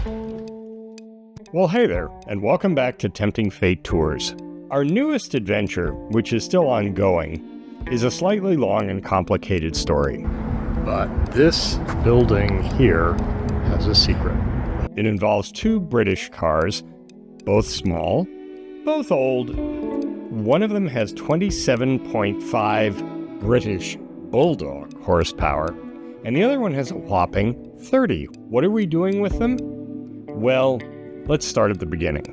Well, hey there, and welcome back to Tempting Fate Tours. Our newest adventure, which is still ongoing, is a slightly long and complicated story. But this building here has a secret. It involves two British cars, both small, both old. One of them has 27.5 British Bulldog horsepower, and the other one has a whopping 30. What are we doing with them? Well, let's start at the beginning.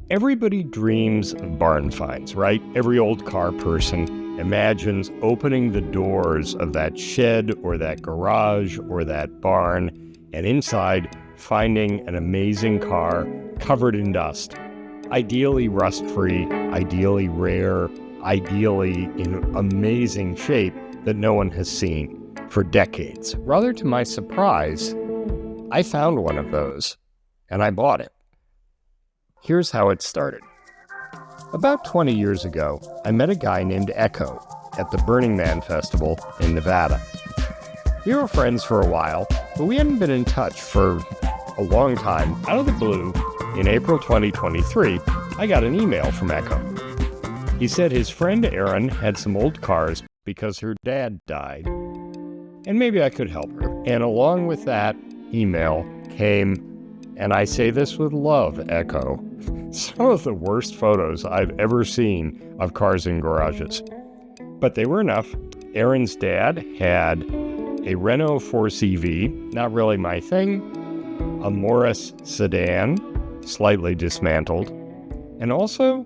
Everybody dreams of barn finds, right? Every old car person imagines opening the doors of that shed or that garage or that barn, and inside finding an amazing car covered in dust. Ideally rust-free, ideally rare, ideally in amazing shape that no one has seen for decades. Rather to my surprise, I found one of those, and I bought it. Here's how it started. About 20 years ago, I met a guy named Echo at the Burning Man Festival in Nevada. We were friends for a while, but we hadn't been in touch for a long time. Out of the blue, in April 2023, I got an email from Echo. He said his friend Erin had some old cars because her dad died, and maybe I could help her. And along with that email came, and I say this with love, Echo, some of the worst photos I've ever seen of cars in garages. But they were enough. Erin's dad had a Renault 4CV, not really my thing, a Morris sedan, slightly dismantled, and also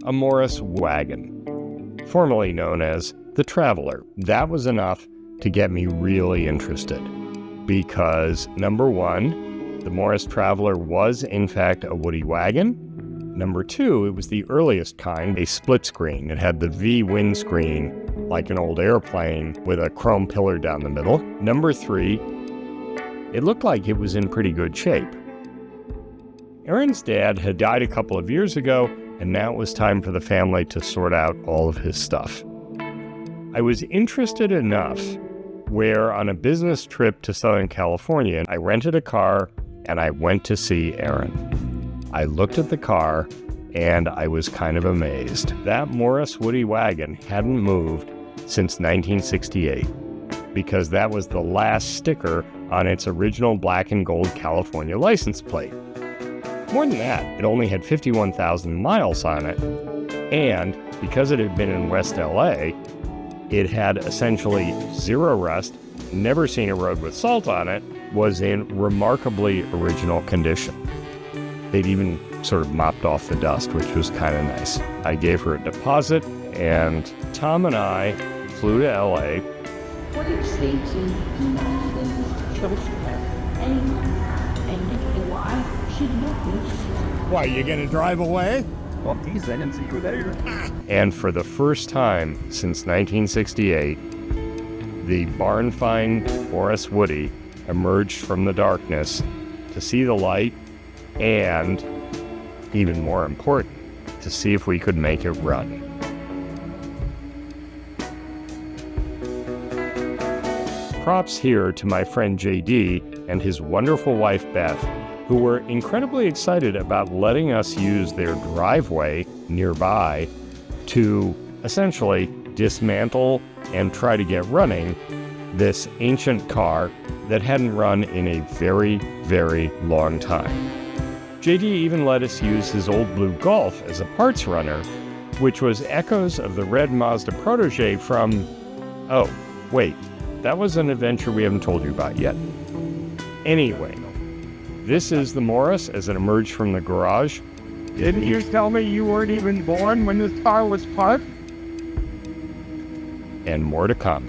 a Morris wagon, formerly known as the Traveler. That was enough to get me really interested because, number one, the Morris Traveler was in fact a woodie wagon. Number two, it was the earliest kind, a split screen. It had the V windscreen like an old airplane with a chrome pillar down the middle. Number three, it looked like it was in pretty good shape. Erin's dad had died a couple of years ago, and now it was time for the family to sort out all of his stuff. I was interested enough where on a business trip to Southern California, I rented a car and I went to see Erin. I looked at the car and I was kind of amazed. That Morris woodie wagon hadn't moved since 1968 because that was the last sticker on its original black and gold California license plate. More than that, it only had 51,000 miles on it, and because it had been in West LA, it had essentially zero rust, never seen a road with salt on it, was in remarkably original condition. They'd even sort of mopped off the dust, which was kind of nice. I gave her a deposit, and Tom and I flew to LA. What do you say to and why should not be? Why, you gonna drive away? And for the first time since 1968, the barn find Morris Woodie emerged from the darkness to see the light and, even more important, to see if we could make it run. Props here to my friend JD and his wonderful wife Beth, who were incredibly excited about letting us use their driveway nearby to essentially dismantle and try to get running this ancient car that hadn't run in a very, very long time. JD even let us use his old blue Golf as a parts runner, which was echoes of the red Mazda Protege from, oh, wait, that was an adventure we haven't told you about yet. Anyway, this is the Morris as it emerged from the garage. Didn't you tell me you weren't even born when this car was parked? And more to come.